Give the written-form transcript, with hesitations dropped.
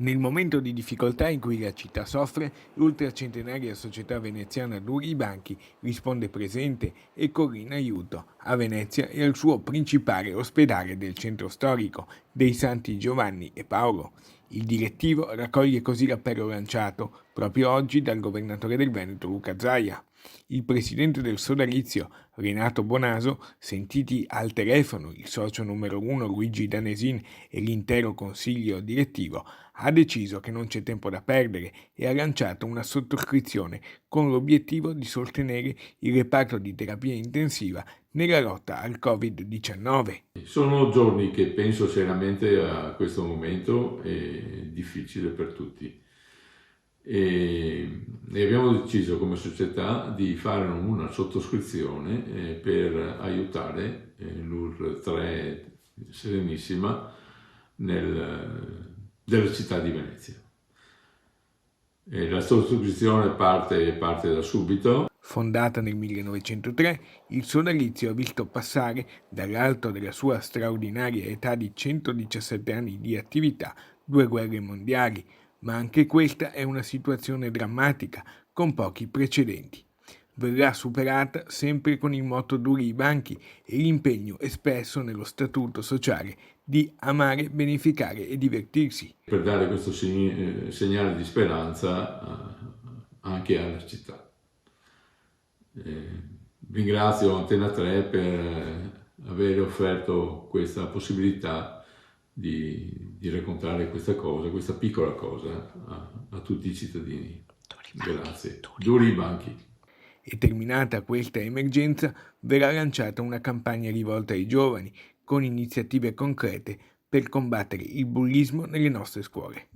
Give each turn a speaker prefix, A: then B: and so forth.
A: Nel momento di difficoltà in cui la città soffre, l'ultracentenaria società veneziana Duri Banchi risponde presente e corre in aiuto a Venezia e al suo principale ospedale del centro storico dei Santi Giovanni e Paolo. Il direttivo raccoglie così l'appello lanciato proprio oggi dal governatore del Veneto Luca Zaia. Il presidente del sodalizio, Renato Bonaso, sentiti al telefono il socio numero 1 Luigi Danesin e l'intero consiglio direttivo, ha deciso che non c'è tempo da perdere e ha lanciato una sottoscrizione con l'obiettivo di sostenere il reparto di terapia intensiva nella lotta al Covid-19.
B: Sono giorni che penso seriamente a questo momento è difficile per tutti e abbiamo deciso come società di fare una sottoscrizione per aiutare l'UR 3 Serenissima della città di Venezia. La sottoscrizione parte da subito.
A: Fondata nel 1903, il sodalizio ha visto passare, dall'alto della sua straordinaria età di 117 anni di attività, 2 guerre mondiali, ma anche questa è una situazione drammatica, con pochi precedenti. Verrà superata sempre con il motto duri i banchi e l'impegno espresso nello statuto sociale di amare, beneficare e divertirsi.
B: Per dare questo segnale di speranza anche alla città. Ringrazio Antena 3 per aver offerto questa possibilità di raccontare questa cosa, questa piccola cosa a tutti i cittadini. Grazie. Duri i banchi.
A: E terminata questa emergenza, verrà lanciata una campagna rivolta ai giovani, con iniziative concrete per combattere il bullismo nelle nostre scuole.